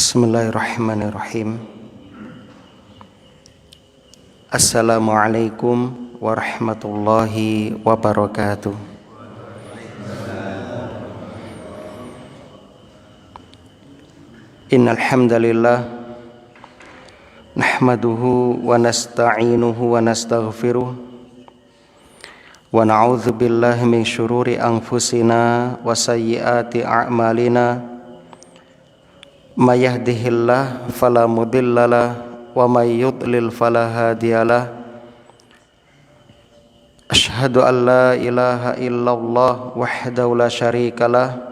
Bismillahirrahmanirrahim. Assalamualaikum warahmatullahi wabarakatuh. Innal hamdalillah nahmaduhu wa nasta'inuhu wa nastaghfiruh wa na'udzu billahi min syururi anfusina wa sayyiati a'malina. May yahdihillah fala mudhillalah wa may yudlil fala hadiyalah. Asyhadu an la ilaha illallah wahdahu la syarikalah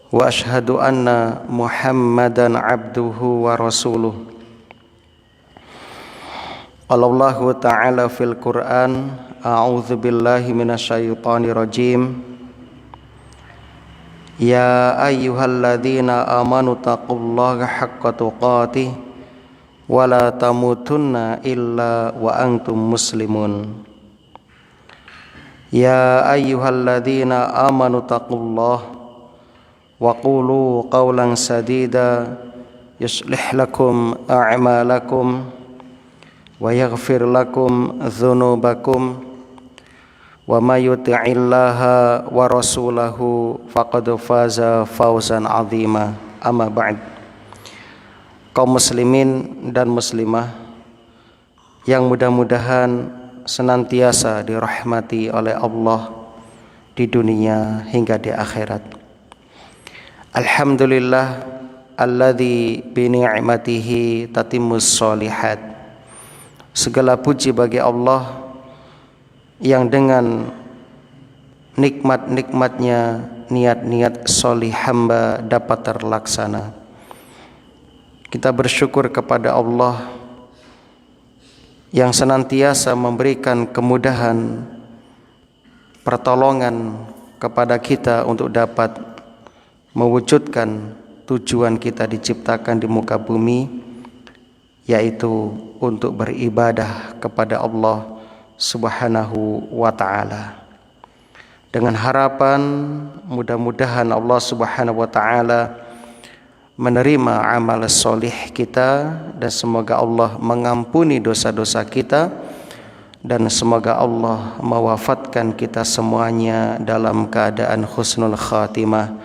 wa asyhadu anna Muhammadan abduhu wa rasuluh. Allahu ta'ala fil Qur'an, a'udzu billahi minasyaitonir rajim. Ya ayyuhalladzina amanu taqullaha haqqa tuqatih wa la tamutunna illa wa antum muslimun. Ya ayyuhalladzina amanu taqullaha wa qulu qawlan sadida yuslih lakum a'malakum wa yaghfir lakum dzunubakum. Wa may yuti'illaha wa rasulahu faqad faza fawzan 'azima. Amma ba'd. Kaum muslimin dan muslimah yang mudah-mudahan senantiasa dirahmati oleh Allah di dunia hingga di akhirat. Alhamdulillah alladzi bi ni'matihi tatimmus sholihat. Segala puji bagi Allah yang dengan nikmat-nikmatnya niat-niat solih hamba dapat terlaksana. Kita bersyukur kepada Allah yang senantiasa memberikan kemudahan, pertolongan kepada kita untuk dapat mewujudkan tujuan kita diciptakan di muka bumi, yaitu untuk beribadah kepada Allah Subhanahu wa ta'ala, dengan harapan mudah-mudahan Allah Subhanahu wa ta'ala menerima amal solih kita, dan semoga Allah mengampuni dosa-dosa kita, dan semoga Allah mewafatkan kita semuanya dalam keadaan husnul khatimah.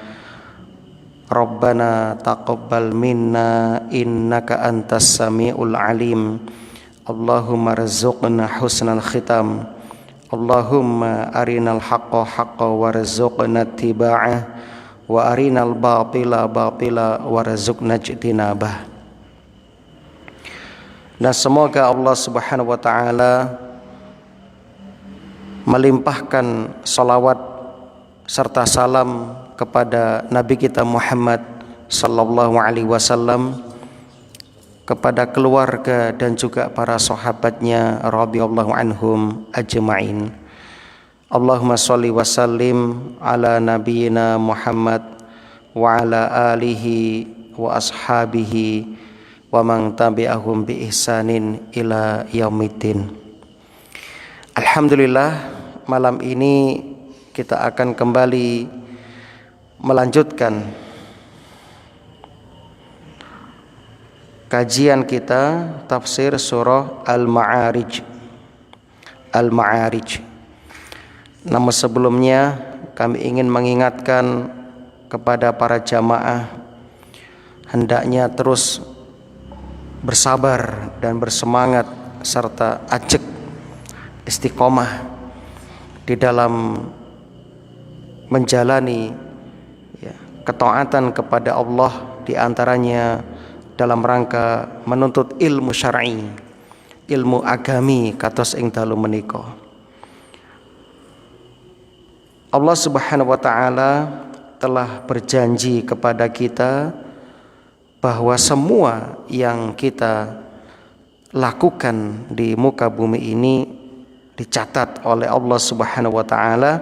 Rabbana taqabbal minna innaka antas sami'ul alim. Allahumma rizqna husnal khitam. Allahumma arinal haqqa haqqa warzuqna ittiba'ah wa arinal batila batila warzuqna ijtinabah. Dan semoga Allah Subhanahu wa ta'ala melimpahkan salawat serta salam kepada Nabi kita Muhammad sallallahu alaihi wasallam, kepada keluarga dan juga para sahabatnya radhiyallahu anhum ajma'in. Allahumma sholli wa sallim ala nabiyyina Muhammad wa ala alihi wa ashabihi wa man tabi'ahum bi ihsanin ila yaumiddin. Alhamdulillah, malam ini kita akan kembali melanjutkan kajian kita tafsir surah Al-Ma'arij. Al-Ma'arij. Namun sebelumnya kami ingin mengingatkan kepada para jamaah hendaknya terus bersabar dan bersemangat serta ajak istiqomah di dalam menjalani ketaatan kepada Allah, di antaranya dalam rangka menuntut ilmu syar'i, ilmu agami kados ing dalu menika. Allah Subhanahu wa ta'ala telah berjanji kepada kita bahwa semua yang kita lakukan di muka bumi ini dicatat oleh Allah Subhanahu wa ta'ala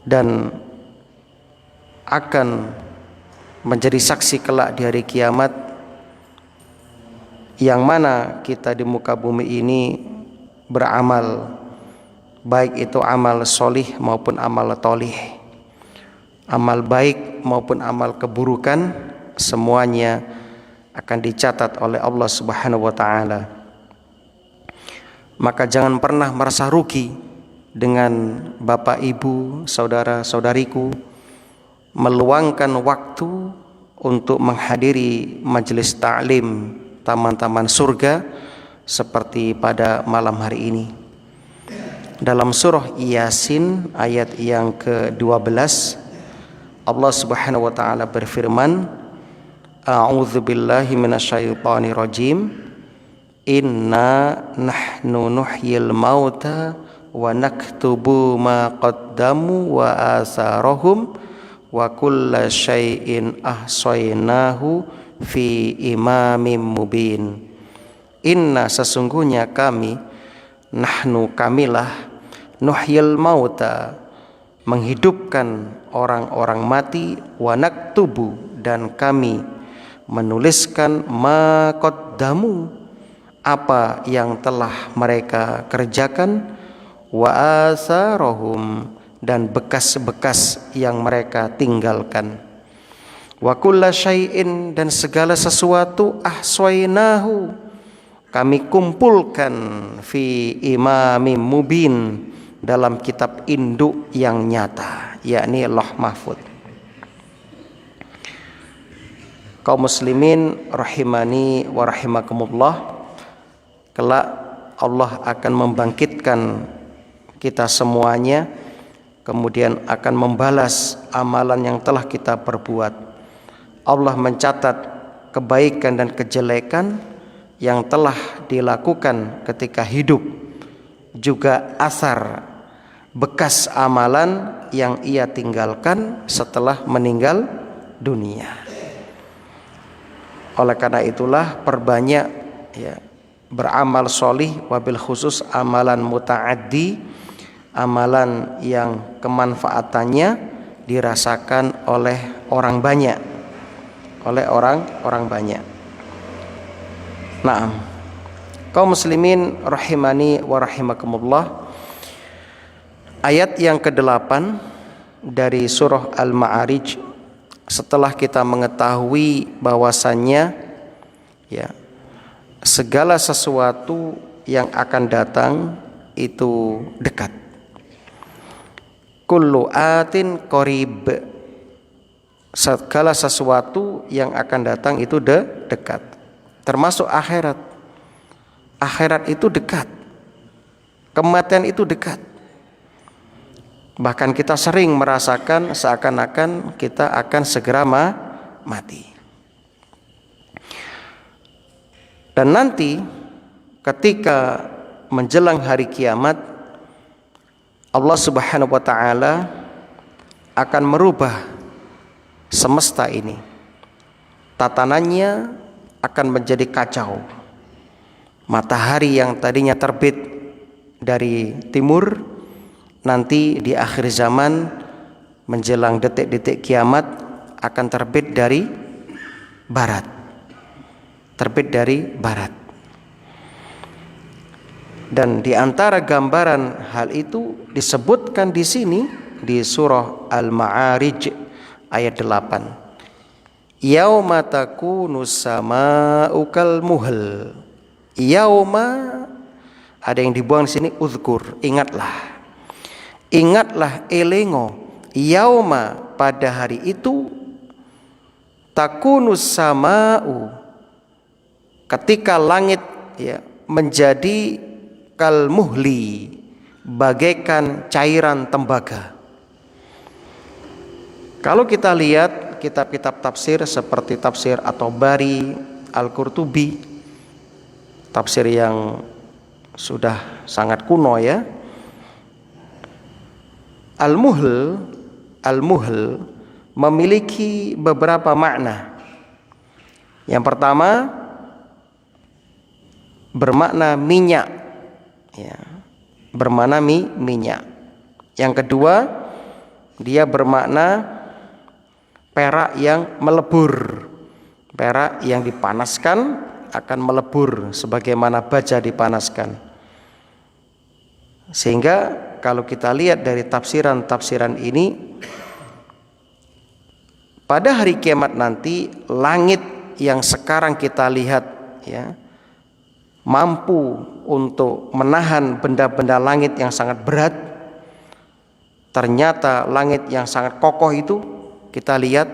dan akan menjadi saksi kelak di hari kiamat, yang mana kita di muka bumi ini beramal, baik itu amal solih maupun amal tolih, amal baik maupun amal keburukan, semuanya akan dicatat oleh Allah Subhanahu wa taala. Maka jangan pernah merasa rugi dengan bapak, ibu, saudara-saudariku meluangkan waktu untuk menghadiri majelis ta'lim taman-taman surga seperti pada malam hari ini. Dalam surah Yasin ayat yang ke-12 Allah Subhanahu wa taala berfirman, A'udzu billahi minasyaitonir rajim. Inna nahnu nuhyil mauta wa naktubu ma qaddamu wa asarahum wa kulla syai'in ahsaynahu fi imamin mubin. Inna sesungguhnya kami, nahnu kamilah, nuhyil mauta menghidupkan orang-orang mati, wa naktubu dan kami menuliskan ma qaddamu apa yang telah mereka kerjakan, wa asarahum dan bekas-bekas yang mereka tinggalkan, wa kulla syai'in dan segala sesuatu ahsaynahu kami kumpulkan fi imamin mubin dalam kitab induk yang nyata, yakni Lauh Mahfuz. Kaum muslimin rahimani wa rahimakumullah, kelak Allah akan membangkitkan kita semuanya, kemudian akan membalas amalan yang telah kita perbuat. Allah mencatat kebaikan dan kejelekan yang telah dilakukan ketika hidup, juga asar bekas amalan yang ia tinggalkan setelah meninggal dunia. Oleh karena itulah perbanyak beramal solih, wabil khusus amalan muta'addi, amalan yang kemanfaatannya dirasakan oleh orang banyak, oleh orang banyak. Naam, kaum muslimin rahimani wa rahimakumullah, ayat yang ke-8 dari surah Al-Ma'arij, setelah kita mengetahui bahwasannya segala sesuatu yang akan datang itu dekat. Kullu atin qarib, segala sesuatu yang akan datang itu dekat. Termasuk akhirat. Akhirat itu dekat. Kematian itu dekat. Bahkan kita sering merasakan seakan-akan kita akan segera mati. Dan nanti ketika menjelang hari kiamat, Allah Subhanahu wa taala akan merubah semesta ini. Tatanannya akan menjadi kacau. Matahari yang tadinya terbit dari timur, nanti di akhir zaman menjelang detik-detik kiamat akan terbit dari barat. Terbit dari barat. Dan di antara gambaran hal itu disebutkan di sini di surah Al-Ma'arij ayat 8. Yauma takunu sama'u kal muhl. Yauma, ada yang dibuang di sini uzkur, ingatlah. Ingatlah, elengo. Yauma, pada hari itu, takunu sama'u, ketika langit menjadi kal muhli, bagaikan cairan tembaga. Kalau kita lihat kitab-kitab tafsir seperti tafsir At-Tabari, Al-Qurtubi, tafsir yang sudah sangat kuno ya. Al-muhl memiliki beberapa makna. Yang pertama bermakna minyak, bermakna minyak. Yang kedua dia bermakna perak yang melebur, perak yang dipanaskan akan melebur sebagaimana baja dipanaskan. Sehingga kalau kita lihat dari tafsiran-tafsiran ini, pada hari kiamat nanti langit yang sekarang kita lihat ya mampu untuk menahan benda-benda langit yang sangat berat, ternyata langit yang sangat kokoh itu kita lihat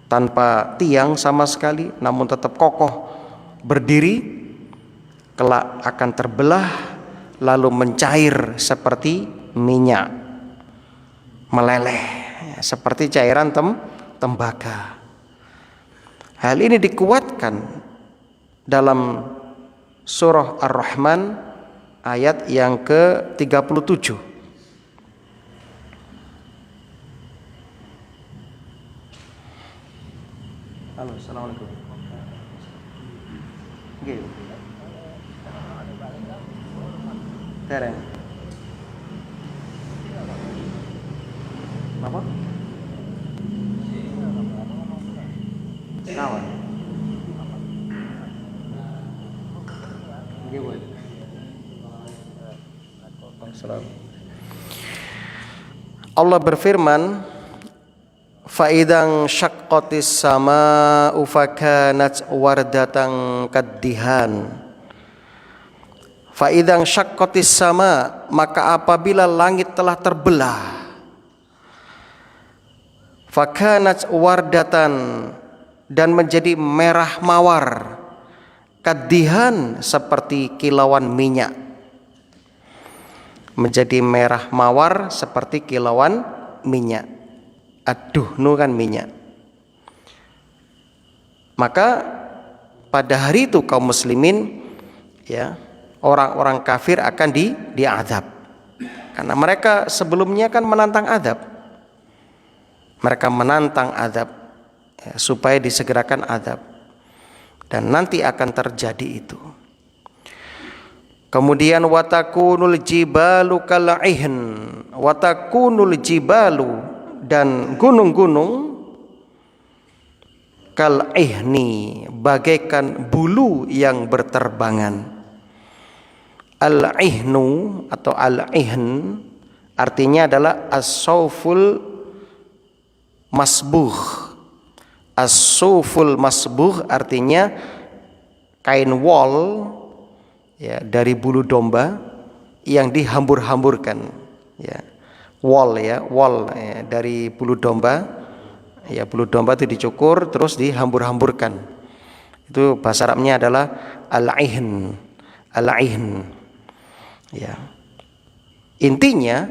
tanpa tiang sama sekali, namun tetap kokoh berdiri, kelak akan terbelah lalu mencair seperti minyak, meleleh seperti cairan tembaga. Hal ini dikuatkan dalam surah Ar-Rahman ayat yang ke-37. Halo, assalamualaikum. Nggih. Tereng. Apa? Kawan. Nggih, Bu. Allah berfirman, "Fa'idang syaqqatis sama'u fakanat wardatan kaddihan." Fa'idang syaqqatis sama, maka apabila langit telah terbelah, fakanat wardatan, dan menjadi merah mawar, kaddihan, seperti kilauan minyak. Menjadi merah mawar seperti kilauan minyak. Ad-duhnu kan minyak. Maka pada hari itu kaum muslimin ya, orang-orang kafir akan diazab. Karena mereka sebelumnya kan menantang azab. Mereka menantang azab ya, supaya disegerakan azab. Dan nanti akan terjadi itu. Kemudian watakunul jibalu kal'ihn, watakunul jibalu, dan gunung-gunung kal'ihni, bagaikan bulu yang berterbangan. Al-ihnu atau al-ihn artinya adalah as-sauful masbuh. As-sauful masbuh artinya kain wol ya, dari bulu domba yang dihambur-hamburkan ya. Wol ya, dari bulu domba ya, bulu domba itu dicukur terus dihambur-hamburkan. Itu bahasa Arabnya adalah al-ihn. Al-ihn ya. Intinya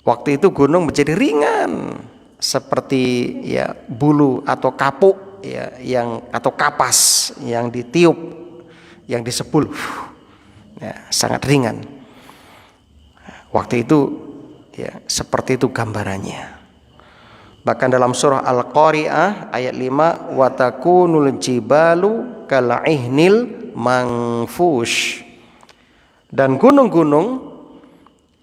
waktu itu gunung menjadi ringan seperti ya bulu atau kapuk ya, yang atau kapas yang ditiup, yang disepul ya, sangat ringan. Waktu itu ya, seperti itu gambarannya. Bahkan dalam surah Al-Qari'ah ayat 5, wa takunul jibalu kal'ihnil manfush, dan gunung-gunung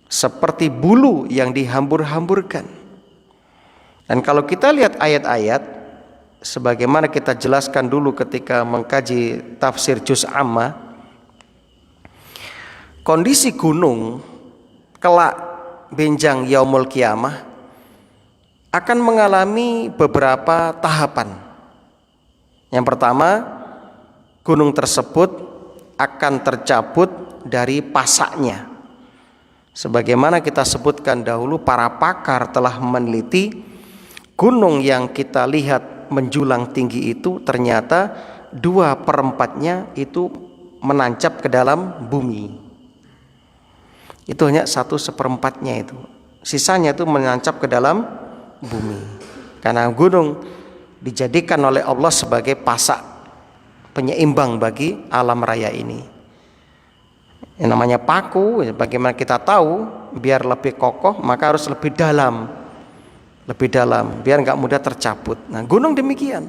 seperti bulu yang dihambur-hamburkan. Dan kalau kita lihat ayat-ayat sebagaimana kita jelaskan dulu ketika mengkaji tafsir juz amma, kondisi gunung kelak benjang yaumul kiamah akan mengalami beberapa tahapan. Yang pertama, gunung tersebut akan tercabut dari pasaknya. Sebagaimana kita sebutkan dahulu, para pakar telah meneliti gunung yang kita lihat menjulang tinggi itu ternyata 2/4 itu menancap ke dalam bumi. Itu hanya 1/4 itu. Sisanya itu menancap ke dalam bumi. Karena gunung dijadikan oleh Allah sebagai pasak penyeimbang bagi alam raya ini. Yang namanya paku, bagaimana kita tahu biar lebih kokoh maka harus lebih dalam, biar nggak mudah tercabut. Nah, gunung demikian.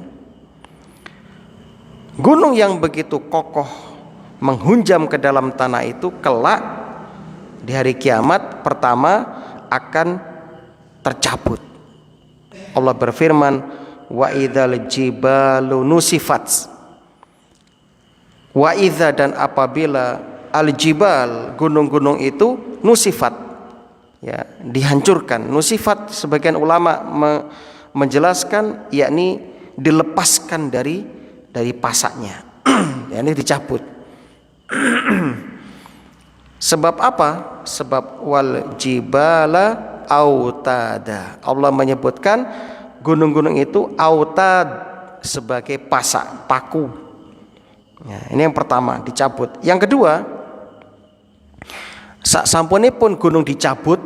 Gunung yang begitu kokoh menghunjam ke dalam tanah itu kelak di hari kiamat pertama akan tercabut. Allah berfirman, wa idzal jibalu nusifat. Wa idza, dan apabila al-jibal, gunung-gunung itu nusifat ya, dihancurkan. Nusifat sebagian ulama menjelaskan yakni dilepaskan dari pasaknya. Yakni dicabut. Sebab apa? Sebab wal jibala autada. Allah menyebutkan gunung-gunung itu autad sebagai pasak, paku. Ya, ini yang pertama, dicabut. Yang kedua, sak sampunipun gunung dicabut,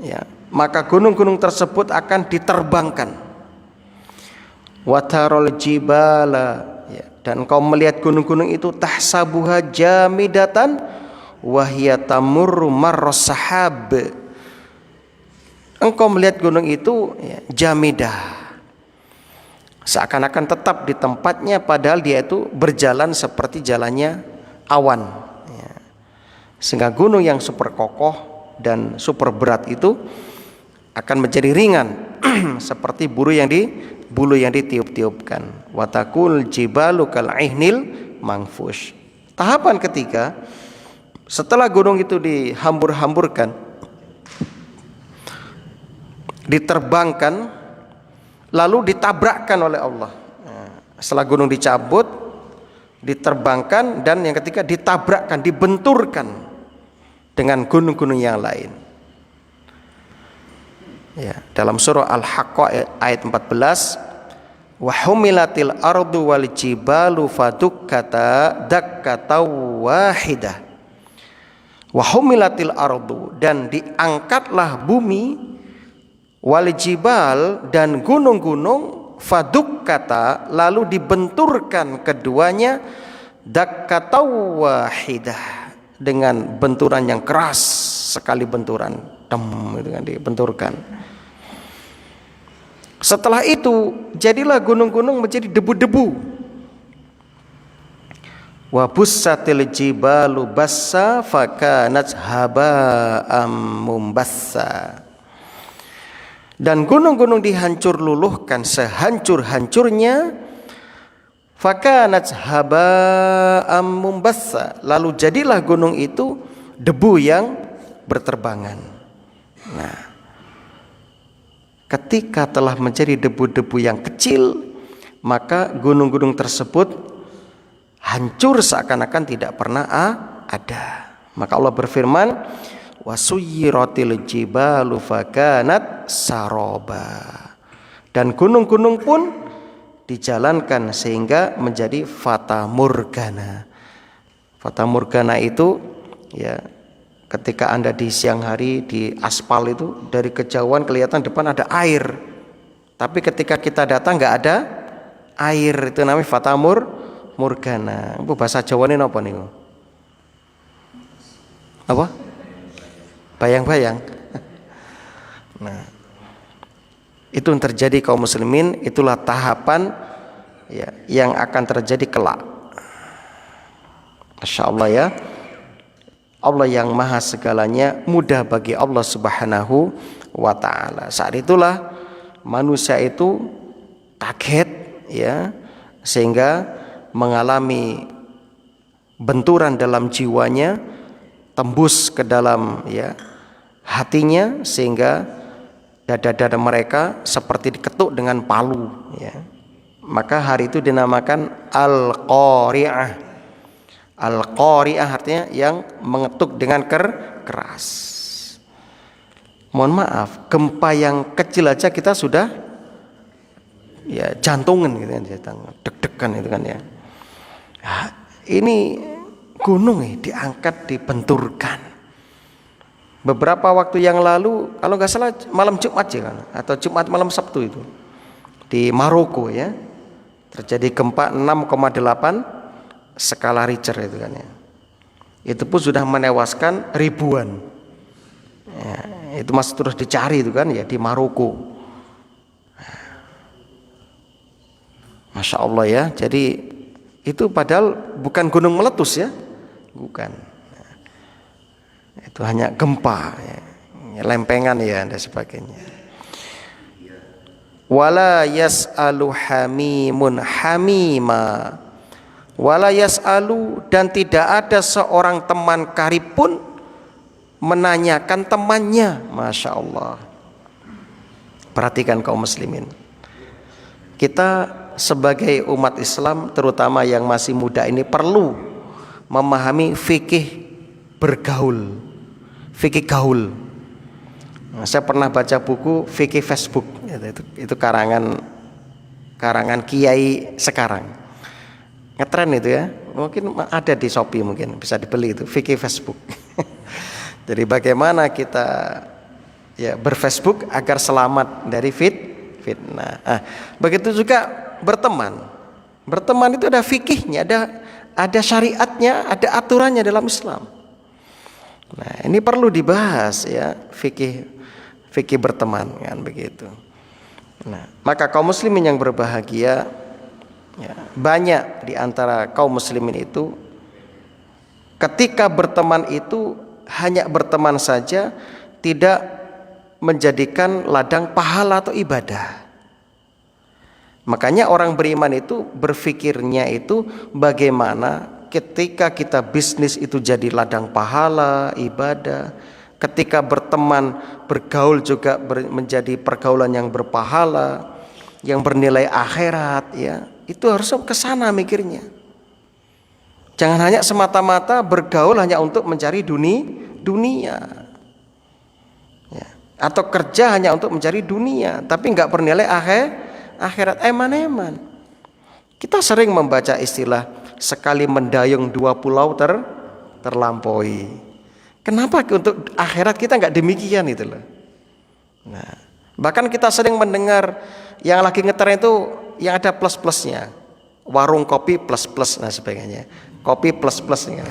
ya, maka gunung-gunung tersebut akan diterbangkan. Watarol jibala, ya, dan engkau melihat gunung-gunung itu tahsabuha jamidatan wahya tamurru marras sahab. Engkau melihat gunung itu ya, jamidah, seakan-akan tetap di tempatnya, padahal dia itu berjalan seperti jalannya awan, ya. Sehingga gunung yang super kokoh dan super berat itu akan menjadi ringan seperti bulu yang ditiup-tiupkan. Watakul jibalu kal ihnil mangfush. Tahapan ketiga, setelah gunung itu dihambur-hamburkan, diterbangkan, lalu ditabrakkan oleh Allah. Setelah gunung dicabut, diterbangkan, dan yang ketiga ditabrakkan, dibenturkan dengan gunung-gunung yang lain. Ya, dalam surah Al-Haqqah ayat 14, wa humilatil ardu wal jibalu fadukkata dakkata wahidah. Wa humilatil ardu, dan diangkatlah bumi, wal jibal, dan gunung-gunung, fadukkata, lalu dibenturkan keduanya, dakkata wahidah, dengan benturan yang keras sekali, benturan dengan dibenturkan. Setelah itu jadilah gunung-gunung menjadi debu-debu. Wa bussatil jibalu bassa fakanat haba'am mumbassa. Dan gunung-gunung dihancur luluhkan sehancur-hancurnya, fakanat haba'am mumbassa, lalu jadilah gunung itu debu yang berterbangan. Nah, ketika telah menjadi debu-debu yang kecil, maka gunung-gunung tersebut hancur seakan-akan tidak pernah ada. Maka Allah berfirman, wasuyiratil jibalu fakanat saroba, dan gunung-gunung pun dijalankan sehingga menjadi fata morgana. Fata morgana itu ya, ketika Anda di siang hari di aspal itu, dari kejauhan kelihatan depan ada air, tapi ketika kita datang nggak ada air. Itu namanya fata morgana. Bu bahasa Jawa ini apa nih? Apa? Bayang-bayang. Nah, itu yang terjadi kaum muslimin. Itulah tahapan ya, yang akan terjadi kelak. Masya Allah ya. Allah yang maha segalanya mudah bagi Allah subhanahu wa ta'ala. Saat itulah manusia itu kaget ya, sehingga mengalami benturan dalam jiwanya, tembus ke dalam ya hatinya, sehingga dada-dada mereka seperti diketuk dengan palu ya. Maka hari itu dinamakan Al-Qari'ah. Al-Qari'ah artinya yang mengetuk dengan keras. Mohon maaf, gempa yang kecil aja kita sudah ya jantungan gitu kan, deg-degan itu kan ya. Nah, ini gunung diangkat, dibenturkan. Beberapa waktu yang lalu, kalau nggak salah malam Jumat ya kan, atau Jumat malam Sabtu itu di Maroko ya, terjadi gempa 6,8 skala Richter itu kan ya. Itu pun sudah menewaskan ribuan. Ya, itu masih terus dicari itu kan ya di Maroko. Masya Allah ya. Jadi itu padahal bukan gunung meletus ya, bukan. Itu hanya gempa, ya, lempengan ya dan sebagainya. Wala yas'alu hamimun hamima. Wala yas'alu, dan tidak ada seorang teman karib pun menanyakan temannya. Masya Allah. Perhatikan kaum muslimin. Kita sebagai umat Islam, terutama yang masih muda ini, perlu memahami fikih bergaul, fikih gaul. Nah, saya pernah baca buku fikih Facebook, itu karangan kiai sekarang, ngetren itu ya, mungkin ada di Shopee, mungkin bisa dibeli itu fikih Facebook. Jadi bagaimana kita ya berfacebook agar selamat dari fitnah. Begitu juga berteman itu ada fikihnya, ada syariatnya, ada aturannya dalam Islam. Nah, ini perlu dibahas ya, fikih berteman kan begitu. Nah, maka kaum muslimin yang berbahagia ya, banyak di antara kaum muslimin itu ketika berteman itu hanya berteman saja, tidak menjadikan ladang pahala atau ibadah. Makanya orang beriman itu berfikirnya itu bagaimana ketika kita bisnis itu jadi ladang pahala, ibadah. Ketika berteman, bergaul juga menjadi pergaulan yang berpahala, yang bernilai akhirat ya. Itu harus ke sana mikirnya. Jangan hanya semata-mata bergaul hanya untuk mencari dunia. Ya. Atau kerja hanya untuk mencari dunia, tapi enggak bernilai akhirat, eman-eman. Kita sering membaca istilah sekali mendayung dua pulau terlampaui. Kenapa untuk akhirat kita enggak demikian itu loh. Nah, bahkan kita sering mendengar yang lagi ngetren itu yang ada plus-plusnya. Warung kopi plus-plus dan sebagainya. Kopi plus-plusnya.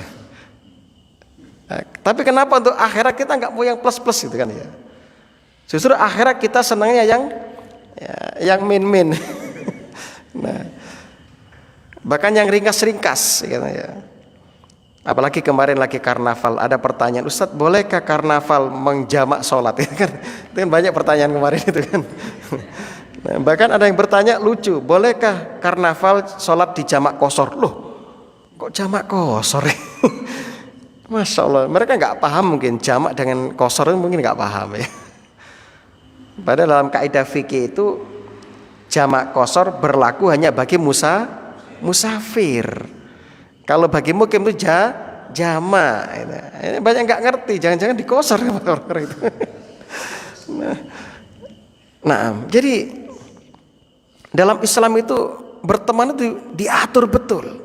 Nah, tapi kenapa untuk akhirat kita enggak mau yang plus-plus gitu kan ya. Justru akhirat kita senangnya yang min-min. Nah, bahkan yang ringkas-ringkas gitu ya. Apalagi kemarin lagi karnaval, ada pertanyaan, Ustadz bolehkah karnaval menjamak sholat? Itu kan banyak pertanyaan kemarin itu kan. Nah, bahkan ada yang bertanya lucu, bolehkah karnaval sholat di jamak qashar? Loh, kok jamak qashar? Masya Allah, mereka nggak paham mungkin jamak dengan qashar mungkin nggak paham ya. Padahal dalam kaidah fikih itu jamak qashar berlaku hanya bagi musafir. Kalau bagi mukim itu jama. Ini banyak nggak ngerti, jangan-jangan dikosor orang-orang itu. Nah, jadi dalam Islam itu berteman itu diatur betul.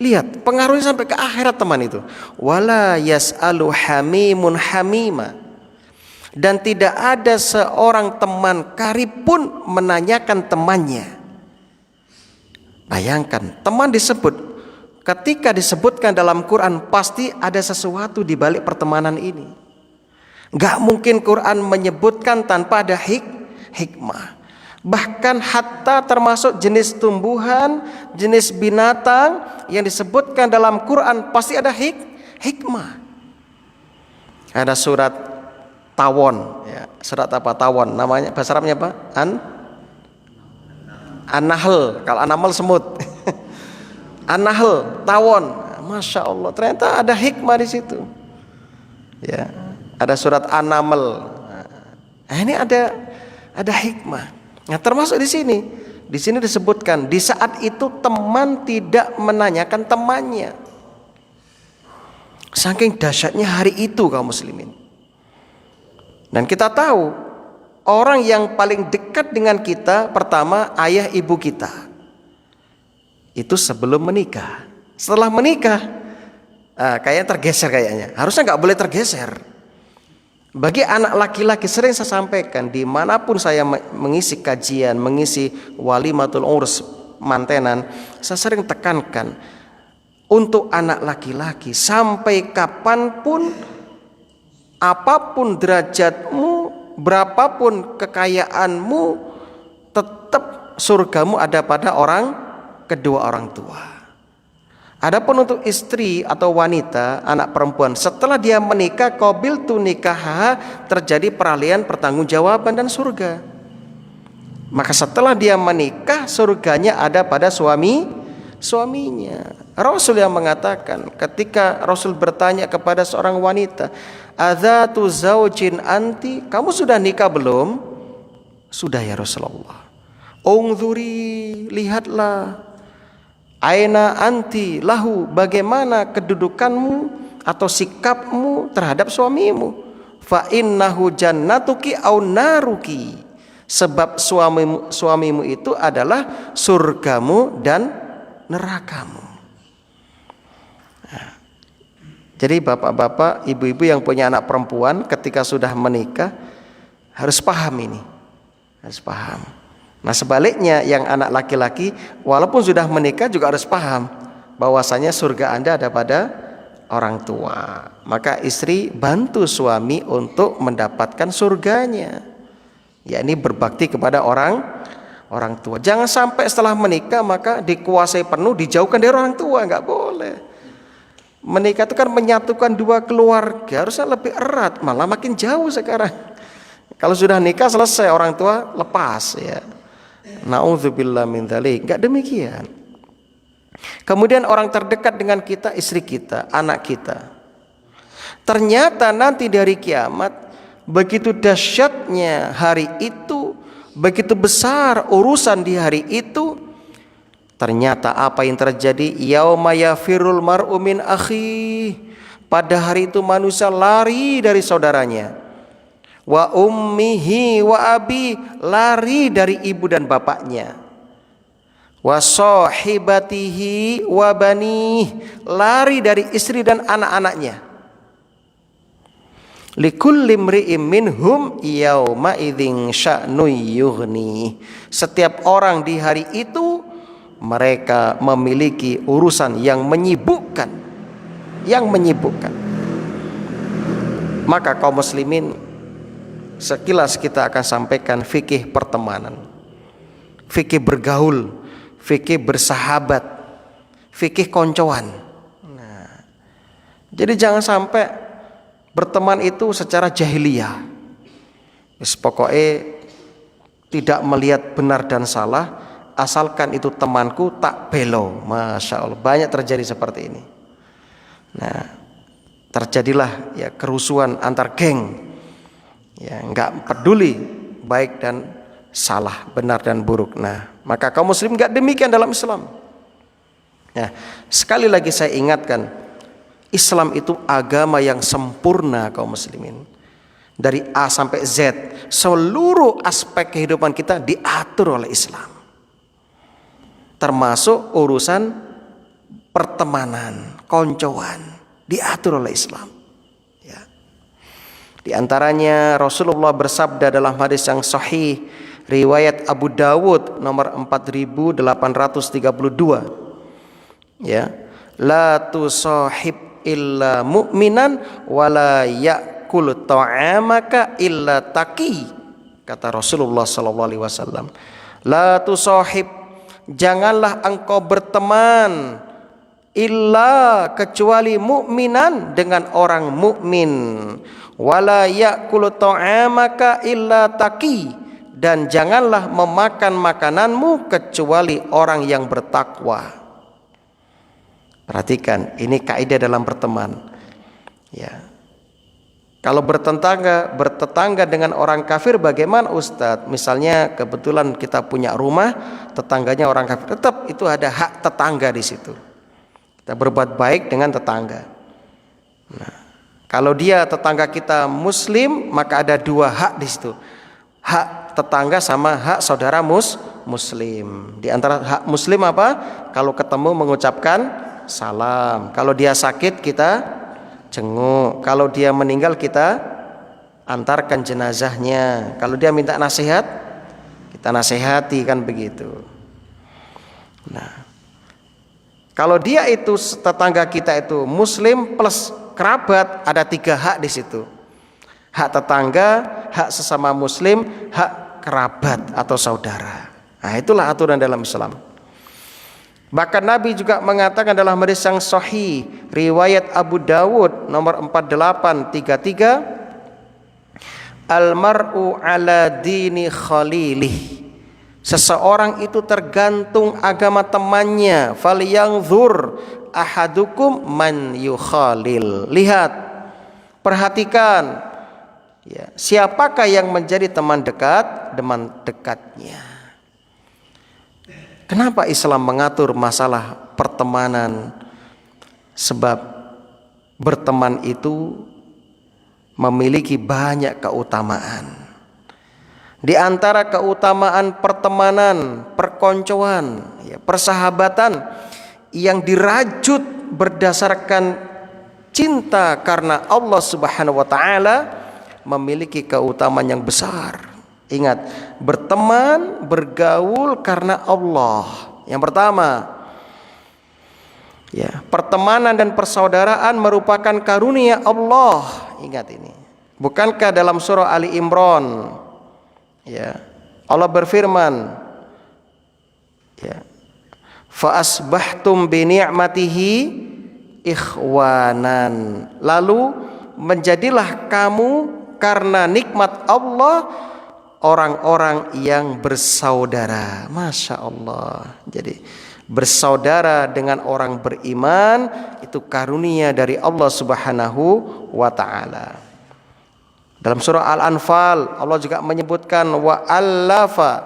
Lihat pengaruhnya sampai ke akhirat teman itu. Wala yas'alu hamimun hamima. Dan tidak ada seorang teman karib pun menanyakan temannya. Bayangkan, teman disebut. Ketika disebutkan dalam Quran pasti ada sesuatu di balik pertemanan ini. Gak mungkin Quran menyebutkan tanpa ada hikmah. Bahkan hatta termasuk jenis tumbuhan, jenis binatang yang disebutkan dalam Quran pasti ada hikmah. Ada surat Tawon, ya, surat apa Tawon? Namanya bahasa Arabnya apa? An-Nahl. Kalau An-Nahl semut. An-Nahl, tawon, masya Allah, ternyata ada hikmah di situ. Ya, ada surat An-Naml. Nah, ini ada hikmah. Nah, termasuk di sini disebutkan di saat itu teman tidak menanyakan temannya. Saking dahsyatnya hari itu kaum muslimin. Dan kita tahu orang yang paling dekat dengan kita pertama ayah ibu kita. Itu sebelum menikah. Setelah menikah kayaknya tergeser kayaknya. Harusnya nggak boleh tergeser. Bagi anak laki-laki sering saya sampaikan dimanapun saya mengisi kajian, mengisi walimatul urs, mantenan, saya sering tekankan untuk anak laki-laki sampai kapanpun, apapun derajatmu, berapapun kekayaanmu, tetap surgamu ada pada kedua orang tua. Adapun untuk istri atau wanita, anak perempuan, setelah dia menikah, qabiltu nikaha, terjadi peralihan pertanggungjawaban dan surga. Maka setelah dia menikah, surganya ada pada suaminya. Rasul yang mengatakan, ketika Rasul bertanya kepada seorang wanita, adzatu zaujin anti, kamu sudah nikah belum? Sudah ya Rasulullah. Ungzuri, lihatlah. Aina anti lahu, bagaimana kedudukanmu atau sikapmu terhadap suamimu. Fa innahu jannatuki au naruki, sebab suamimu itu adalah surgamu dan nerakamu. Nah, jadi bapak-bapak, ibu-ibu yang punya anak perempuan ketika sudah menikah harus paham ini, harus paham. Nah sebaliknya yang anak laki-laki walaupun sudah menikah juga harus paham bahwasanya surga Anda ada pada orang tua. Maka istri bantu suami untuk mendapatkan surganya, yakni berbakti kepada orang tua. Jangan sampai setelah menikah maka dikuasai penuh, dijauhkan dari orang tua, nggak boleh. Menikah itu kan menyatukan dua keluarga, harusnya lebih erat, malah makin jauh sekarang. Kalau sudah nikah selesai, orang tua lepas ya. Na'udzubillah min dzalik. Enggak demikian. Kemudian orang terdekat dengan kita, istri kita, anak kita. Ternyata nanti dari kiamat, begitu dahsyatnya hari itu, begitu besar urusan di hari itu. Ternyata apa yang terjadi? Yauma yafirul mar'u min akhi. Pada hari itu manusia lari dari saudaranya. Wa ummihi wa abi, lari dari ibu dan bapaknya. Wa sahibatihi wa banih, lari dari istri dan anak-anaknya. Likulli imri'in minhum yauma idzin sya'nu yughni. Setiap orang di hari itu mereka memiliki urusan yang menyibukkan, Maka kaum muslimin, sekilas kita akan sampaikan fikih pertemanan, fikih bergaul, fikih bersahabat, fikih koncoan. Nah, jadi jangan sampai berteman itu secara jahiliyah. Pokoknya tidak melihat benar dan salah, asalkan itu temanku tak belo. Masya Allah, banyak terjadi seperti ini. Nah, terjadilah ya kerusuhan antar geng. Ya, enggak peduli baik dan salah, benar dan buruk. Nah, maka kaum muslim enggak demikian dalam Islam. Nah, sekali lagi saya ingatkan, Islam itu agama yang sempurna kaum muslimin. Dari A sampai Z, seluruh aspek kehidupan kita diatur oleh Islam. Termasuk urusan pertemanan, koncoan, diatur oleh Islam. Di antaranya Rasulullah bersabda dalam hadis yang sahih riwayat Abu Dawud nomor 4832, ya, la tusahib illa mu'minan wala ya'kul ta'amaka illa taqi, kata Rasulullah sallallahu alaihi wasallam. La tusahib, janganlah engkau berteman illa, kecuali mu'minan, dengan orang mukmin. Wala ya'kulu ta'amaka illa taqi, dan janganlah memakan makananmu kecuali orang yang bertakwa. Perhatikan, ini kaidah dalam berteman. Ya. Kalau bertetangga dengan orang kafir bagaimana Ustadz? Misalnya kebetulan kita punya rumah, tetangganya orang kafir, tetap itu ada hak tetangga di situ. Kita berbuat baik dengan tetangga. Nah, kalau dia tetangga kita muslim, maka ada dua hak di situ. Hak tetangga sama hak saudara muslim. Di antara hak muslim apa? Kalau ketemu mengucapkan salam. Kalau dia sakit kita jenguk. Kalau dia meninggal kita antarkan jenazahnya. Kalau dia minta nasihat, kita nasihati, kan begitu. Nah, kalau dia itu tetangga kita itu muslim plus kerabat, ada tiga hak di situ. Hak tetangga, hak sesama muslim, hak kerabat atau saudara. Nah, itulah aturan dalam Islam. Bahkan Nabi juga mengatakan dalam hadis yang sahih riwayat Abu Dawud nomor 4833, al-mar'u ala dini khalilih, seseorang itu tergantung agama temannya. Falyanzur ahadukum man yukhalil. Lihat, perhatikan, ya, siapakah yang menjadi teman dekatnya. Kenapa Islam mengatur masalah pertemanan? Sebab berteman itu memiliki banyak keutamaan. Di antara keutamaan pertemanan, perkoncoan, persahabatan yang dirajut berdasarkan cinta karena Allah Subhanahu wa taala memiliki keutamaan yang besar. Ingat, berteman, bergaul karena Allah. Yang pertama, pertemanan dan persaudaraan merupakan karunia Allah. Ingat ini. Bukankah dalam surah Ali Imran Allah berfirman, fa asbahtum bi ni'matihi ikhwanan. Lalu menjadilah kamu karena nikmat Allah orang-orang yang bersaudara. Masya Allah. Jadi bersaudara dengan orang beriman itu karunia dari Allah Subhanahu wa ta'ala. Dalam surah Al-Anfal Allah juga menyebutkan wa allafa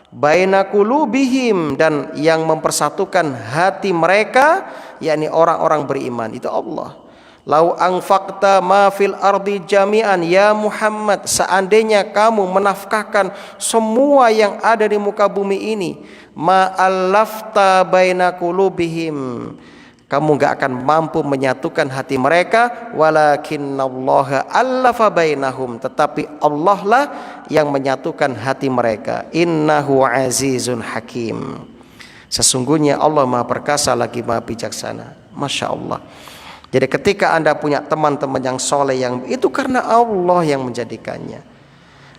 baina qulubihim, dan yang mempersatukan hati mereka yakni orang-orang beriman itu Allah. Lau anfaqta ma fil ardi jami'an ya Muhammad, seandainya kamu menafkahkan semua yang ada di muka bumi ini, ma allafta baina qulubihim, kamu gak akan mampu menyatukan hati mereka, walakinnallaha allafa bainahum, tetapi Allah lah yang menyatukan hati mereka. Innahu azizun hakim, sesungguhnya Allah Maha perkasa lagi Maha bijaksana. Masya Allah. Jadi ketika Anda punya teman-teman yang soleh, yang itu karena Allah yang menjadikannya.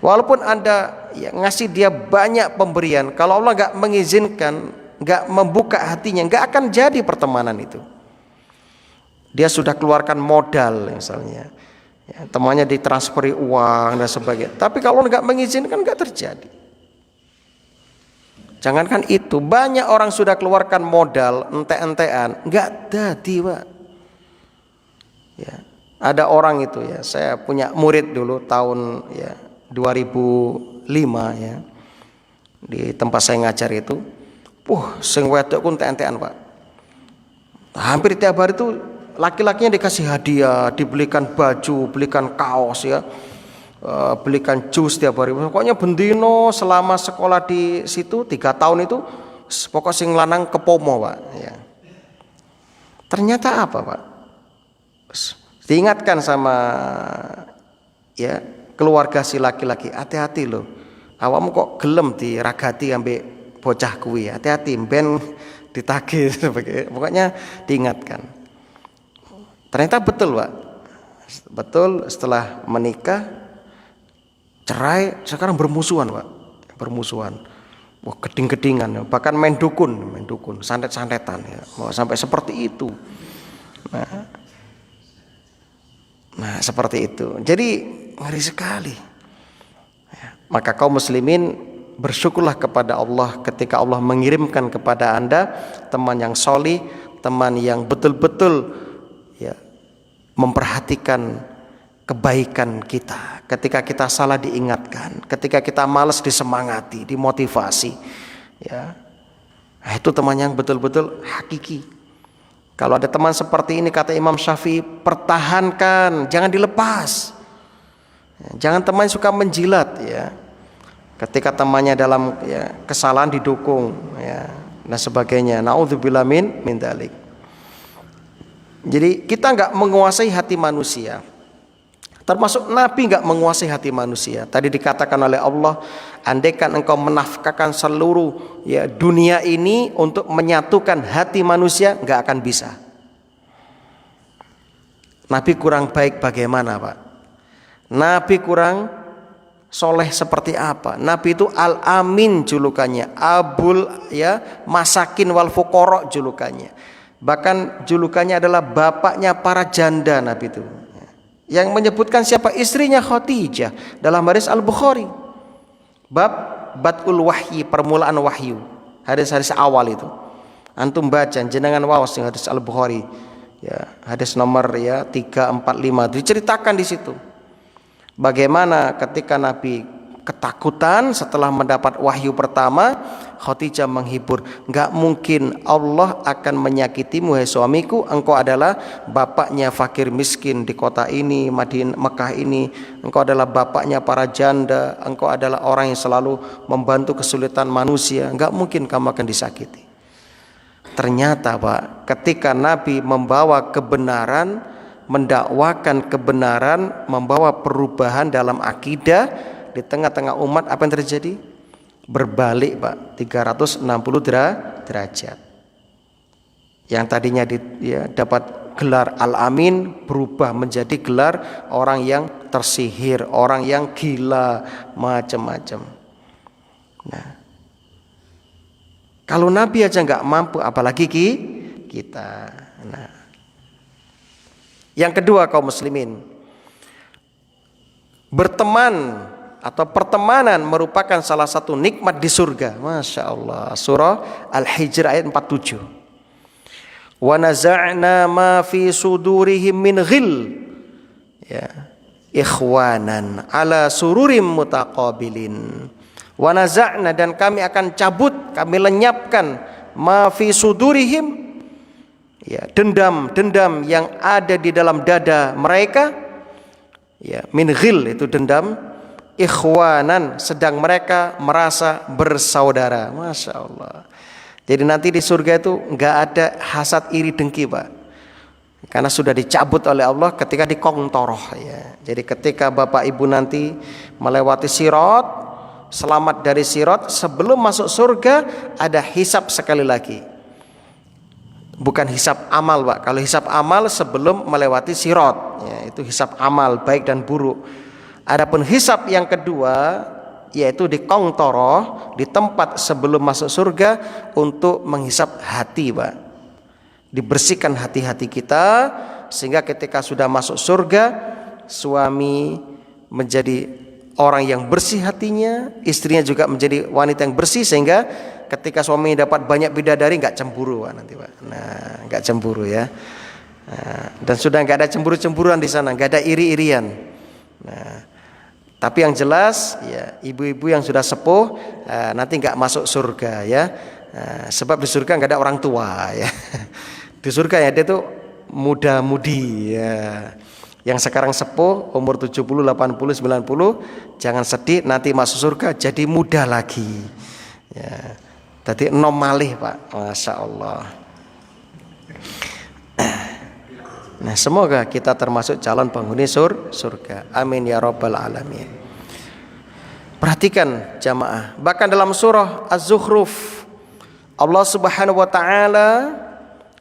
Walaupun Anda ngasih dia banyak pemberian, kalau Allah gak mengizinkan, gak membuka hatinya, gak akan jadi pertemanan itu. Dia sudah keluarkan modal misalnya, temannya ditransferi uang dan sebagainya, tapi kalau gak mengizinkan gak terjadi. Jangankan itu, banyak orang sudah keluarkan modal ente-entean, gak jadi Pak. Ada orang itu saya punya murid dulu tahun 2005 di tempat saya ngajar itu. Sing wedok ku entek-entekan Pak. Hampir tiap hari itu laki-lakinya dikasih hadiah, dibelikan baju, belikan kaos belikan jus tiap hari. Pokoknya bendino selama sekolah di situ 3 tahun itu, pokok sing lanang kepomo Pak. Ternyata apa Pak? Diingatkan sama keluarga si laki-laki, hati-hati loh. Awakmu kok gelem diragati ambek bocah kuwi, hati-hati ben ditagih. Pokoknya diingatkan. Ternyata betul Pak. Betul, setelah menikah cerai, sekarang bermusuhan Pak. Bermusuhan. Wah, geding-gedingan, bahkan main dukun, santet-santetan Mau sampai seperti itu. Nah, seperti itu. Jadi ngeri sekali. Maka kaum muslimin, bersyukurlah kepada Allah ketika Allah mengirimkan kepada Anda teman yang solih, teman yang betul-betul memperhatikan kebaikan kita. Ketika kita salah diingatkan, ketika kita malas disemangati, dimotivasi. Nah, itu teman yang betul-betul hakiki. Kalau ada teman seperti ini, kata Imam Syafi'i, pertahankan, jangan dilepas. Jangan teman suka menjilat Ketika temannya dalam kesalahan didukung dan sebagainya. Naudzubillah min dzalik. Jadi kita enggak menguasai hati manusia. Termasuk Nabi enggak menguasai hati manusia. Tadi dikatakan oleh Allah, andaikan engkau menafkahkan seluruh dunia ini untuk menyatukan hati manusia, enggak akan bisa. Nabi kurang baik bagaimana Pak? Nabi kurang soleh seperti apa? Nabi itu Al-Amin julukannya, Abul Masakin wal Fuqara julukannya. Bahkan julukannya adalah bapaknya para janda. Nabi itu yang menyebutkan siapa? Istrinya Khadijah dalam hadis Al-Bukhari. Bab Badul Wahyi, permulaan wahyu. Hadis-hadis awal itu. Antum baca jenengan waos hadis Al-Bukhari. Hadis nomor 345 diceritakan di situ. Bagaimana ketika Nabi ketakutan setelah mendapat wahyu pertama. Khadijah menghibur, enggak mungkin Allah akan menyakitimu hai suamiku, engkau adalah bapaknya fakir miskin di kota ini, Mekah ini, engkau adalah bapaknya para janda, engkau adalah orang yang selalu membantu kesulitan manusia, enggak mungkin kamu akan disakiti. Ternyata Pak, ketika Nabi membawa kebenaran, mendakwakan kebenaran, membawa perubahan dalam akidah di tengah-tengah umat, apa yang terjadi? Berbalik Pak, 360 derajat. Yang tadinya dapat gelar Al-Amin berubah menjadi gelar orang yang tersihir, orang yang gila, macam-macam. Nah, kalau Nabi aja nggak mampu, apalagi kita. Nah, yang kedua kaum muslimin, berteman atau pertemanan merupakan salah satu nikmat di surga. Masya Allah. Surah Al-Hijr ayat 47. Wa naza'na ma fi sudurihim min ghil, ya, ikhwanan ala sururim mutaqabilin. Wa naza'na, dan kami akan cabut, kami lenyapkan, ma fi sudurihim, ya, dendam yang ada di dalam dada mereka, ya, min ghil itu dendam, ikhwanan, sedang mereka merasa bersaudara. Masya Allah. Jadi nanti di surga itu nggak ada hasad iri dengki Pak, karena sudah dicabut oleh Allah ketika dikongtoroh, ya. Jadi ketika bapak ibu nanti melewati sirat, selamat dari sirat, sebelum masuk surga ada hisab sekali lagi. Bukan hisab amal Pak. Kalau hisab amal sebelum melewati sirat, ya, itu hisab amal baik dan buruk. Adapun hisab yang kedua, yaitu di kongtoroh, di tempat sebelum masuk surga, untuk menghisab hati Pak. Dibersihkan hati-hati kita, sehingga ketika sudah masuk surga, suami menjadi orang yang bersih hatinya, istrinya juga menjadi wanita yang bersih, sehingga ketika suami dapat banyak bidadari nggak cemburu Pak, nanti Pak. Nah, nggak cemburu ya. Nah, dan sudah nggak ada cemburu-cemburuan di sana, nggak ada iri-irian. Nah, tapi yang jelas, ya, ibu-ibu yang sudah sepuh nanti nggak masuk surga, ya. Sebab di surga nggak ada orang tua, ya. Di surga ya dia tuh muda-mudi, ya. Yang sekarang sepuh umur 70, 80, 90, jangan sedih, nanti masuk surga jadi muda lagi, ya. Tadi enom malih Pak, Masya Allah. Nah, semoga kita termasuk calon penghuni surga. Amin ya rabbal alamin. Perhatikan jamaah, bahkan dalam surah Az-Zukhruf Allah Subhanahu wa taala,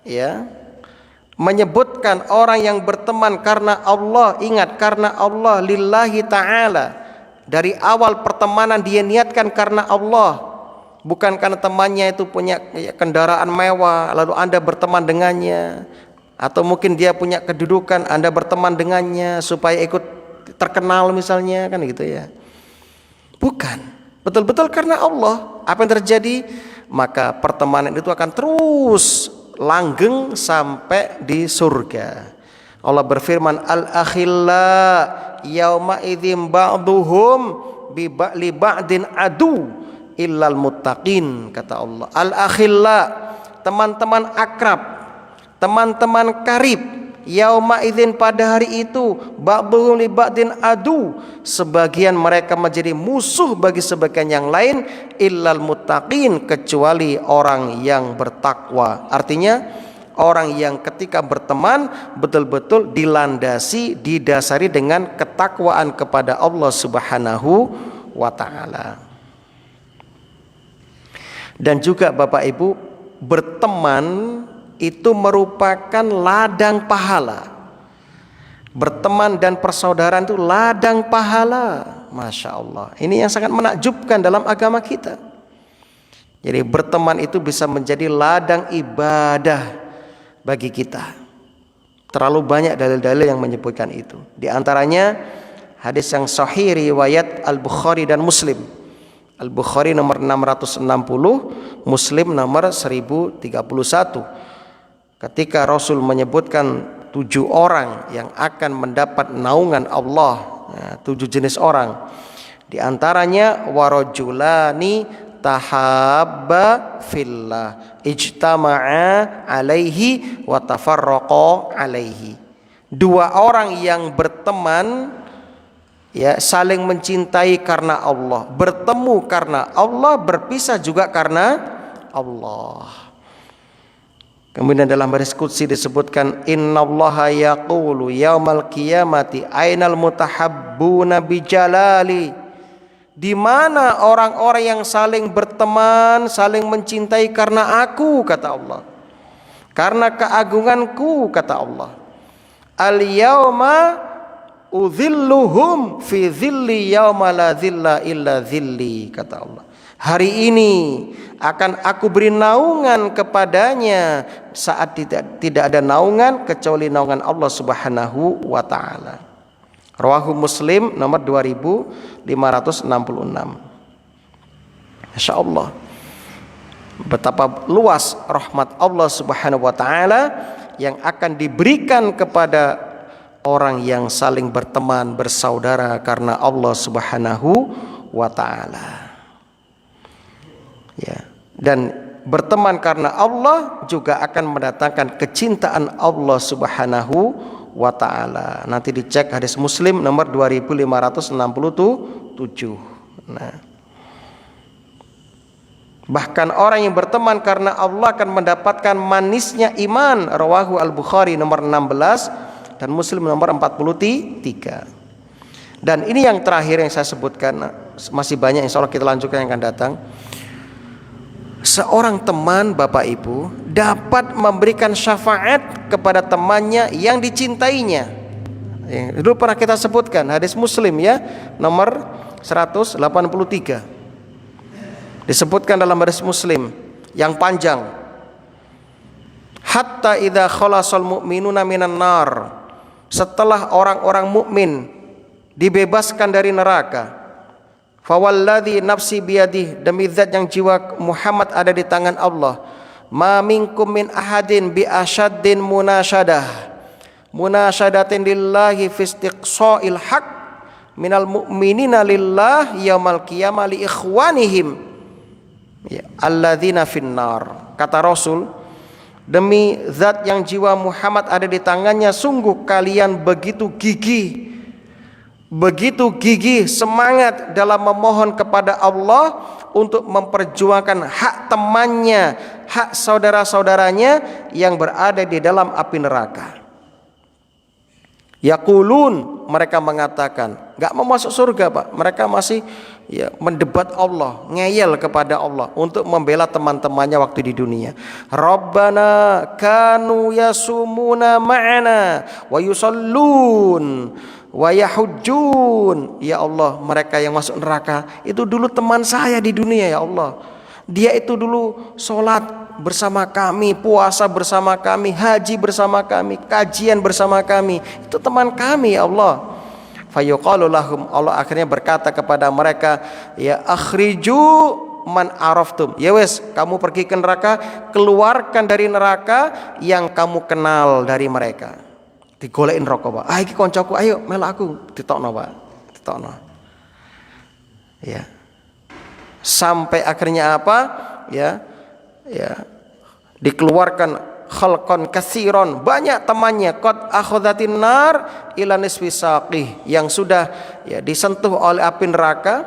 ya, menyebutkan orang yang berteman karena Allah. Ingat, karena Allah, lillahi ta'ala. Dari awal pertemanan dia niatkan karena Allah, bukan karena temannya itu punya kendaraan mewah lalu Anda berteman dengannya, atau mungkin dia punya kedudukan Anda berteman dengannya supaya ikut terkenal misalnya, kan gitu ya. Bukan, betul-betul karena Allah. Apa yang terjadi? Maka pertemanan itu akan terus langgeng sampai di surga. Allah berfirman, al-akhilla yauma idzim ba'duhum li ba'din adu illal muttaqin, kata Allah. Al-akhilla, teman-teman akrab, teman-teman karib, yauma idzin, pada hari itu, ba'duhum li ba'din adu, sebagian mereka menjadi musuh bagi sebagian yang lain, illal muttaqin, kecuali orang yang bertakwa. Artinya orang yang ketika berteman betul-betul dilandasi, didasari dengan ketakwaan kepada Allah Subhanahu wa taala. Dan juga Bapak Ibu, berteman itu merupakan ladang pahala. Berteman dan persaudaraan itu ladang pahala. Masya Allah, ini yang sangat menakjubkan dalam agama kita. Jadi berteman itu bisa menjadi ladang ibadah bagi kita. Terlalu banyak dalil-dalil yang menyebutkan itu. Di antaranya hadis yang sahih riwayat Al-Bukhari dan Muslim. Al-Bukhari nomor 660, Muslim nomor 1031. Ketika Rasul menyebutkan 7 orang yang akan mendapat naungan Allah, 7 jenis orang. Di antaranya warajulani tahabba fillah ijtama'a alaihi wa tafarraqa alaihi. Dua orang yang berteman ya, saling mencintai karena Allah, bertemu karena Allah, berpisah juga karena Allah. Kemudian dalam hadis qudsi disebutkan innallaha yaqulu yaumal qiyamati ainal mutahabbuna bijalali. Di mana orang-orang yang saling berteman, saling mencintai karena aku, kata Allah. Karena keagunganku, kata Allah. Al yauma udhilluhum fi dhilli yauma la dhilla illa dhilli, kata Allah. Hari ini akan aku beri naungan kepadanya saat tidak ada naungan kecuali naungan Allah Subhanahu wa taala. Rawahu Muslim nomor 2566. Masya Allah, betapa luas rahmat Allah Subhanahu wa taala yang akan diberikan kepada orang yang saling berteman, bersaudara karena Allah Subhanahu wa taala. Ya, dan berteman karena Allah juga akan mendatangkan kecintaan Allah Subhanahu wa taala. Nanti dicek hadis Muslim nomor 2567. Nah, bahkan orang yang berteman karena Allah akan mendapatkan manisnya iman. Rawahu Al-Bukhari nomor 16 dan Muslim nomor 43. Dan ini yang terakhir yang saya sebutkan, masih banyak insya Allah kita lanjutkan yang akan datang. Seorang teman Bapak Ibu dapat memberikan syafaat kepada temannya yang dicintainya. Dulu pernah kita sebutkan hadis Muslim ya, nomor 183. Disebutkan dalam hadis Muslim yang panjang. Hatta idza khalasal mu'minuna minan nar. Setelah orang-orang mukmin dibebaskan dari neraka. Fawalladzi nafsi biyadih, demi zat yang jiwa Muhammad ada di tangan Allah. Ma minkum min ahadin bi asyaddin munasyadatin lillahi fi istiqsa'il haq minal mu'minina lillah yaumal qiyamah li ikhwanihim ya alladzina finnar. Kata Rasul, demi zat yang jiwa Muhammad ada di tangannya, sungguh kalian begitu gigih semangat dalam memohon kepada Allah untuk memperjuangkan hak temannya, hak saudara-saudaranya yang berada di dalam api neraka. Yaqulun, mereka mengatakan, enggak mau masuk surga Pak, mereka masih ya mendebat Allah, ngeyel kepada Allah untuk membela teman-temannya waktu di dunia. Rabbana kanu yasumuna ma'ana wa yusallun wa yahujjun. Ya Allah, mereka yang masuk neraka itu dulu teman saya di dunia ya Allah. Dia itu dulu sholat bersama kami, puasa bersama kami, haji bersama kami, kajian bersama kami. Itu teman kami ya Allah. Fayuqalu lahum, Allah akhirnya berkata kepada mereka, ya akhriju man araftum. Ya wes, kamu pergi ke neraka, keluarkan dari neraka yang kamu kenal dari mereka. Digolekin rokok Pak. Ah iki koncoku, ayo melak aku. Ditokno Pak. Ditokno. Ya. Sampai akhirnya apa? Ya. Ya. Dikeluarkan khalqan katsiron, banyak temannya, qad akhadhatin nar ila nisfi saqih, yang sudah ya disentuh oleh api neraka,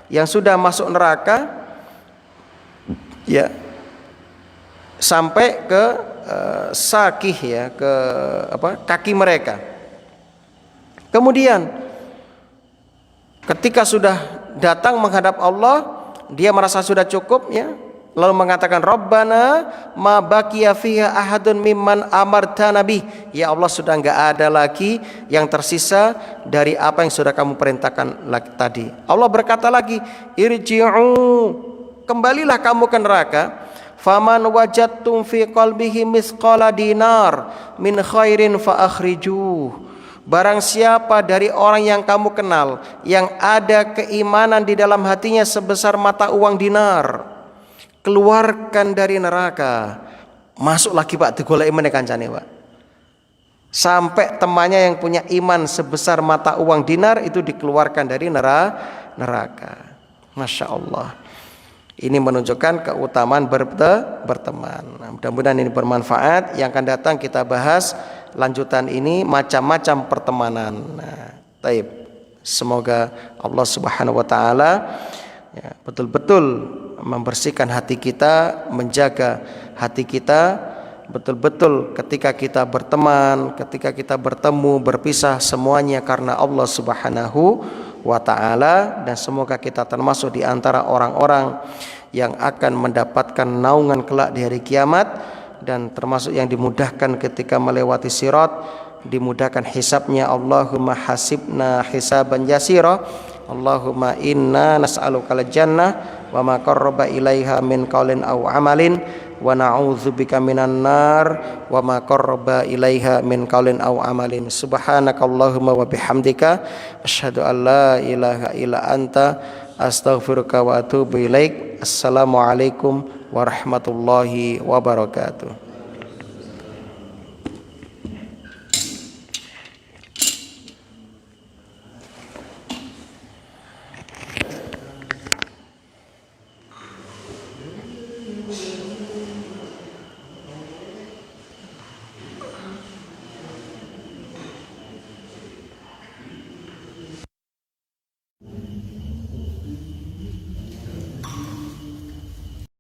yang sudah masuk neraka ya sampai ke sakih ya, ke apa, kaki mereka. Kemudian ketika sudah datang menghadap Allah, dia merasa sudah cukup ya, lalu mengatakan Rabbana ma baqiya fiha ahadun mimman amartana bih. Ya Allah, sudah enggak ada lagi yang tersisa dari apa yang sudah kamu perintahkan tadi. Allah berkata lagi, irji'u, kembalilah kamu ke neraka. Faman wajadtum fi qalbihi misqala dinar min khairin fa akhrijuh. Barang siapa dari orang yang kamu kenal yang ada keimanan di dalam hatinya sebesar mata uang dinar, keluarkan dari neraka. Masuk lagi Pak, digoleki meneh kancane Pak. Sampai temannya yang punya iman sebesar mata uang dinar itu dikeluarkan dari neraka. Masya Allah. Ini menunjukkan keutamaan berteman. Nah, mudah-mudahan ini bermanfaat. Yang akan datang kita bahas lanjutan ini macam-macam pertemanan. Nah, taib. Semoga Allah Subhanahu wa taala ya, betul-betul membersihkan hati kita, menjaga hati kita, betul-betul ketika kita berteman, ketika kita bertemu, berpisah, semuanya karena Allah Subhanahu wa ta'ala. Dan semoga kita termasuk di antara orang-orang yang akan mendapatkan naungan kelak di hari kiamat, dan termasuk yang dimudahkan ketika melewati sirat, dimudahkan hisabnya. Allahumma hasibna hisaban yasira, Allahumma inna nas'aluka al-jannah wa ma qarraba ilaiha min qaulin aw amalin, wa na'udzubika minan nar wa ma qarraba ilaiha min qaulin aw amalin. Subhanakallahumma wa bihamdika asyhadu an la ilaha illa anta astaghfiruka wa atubu ilaik. Assalamualaikum warahmatullahi wabarakatuh.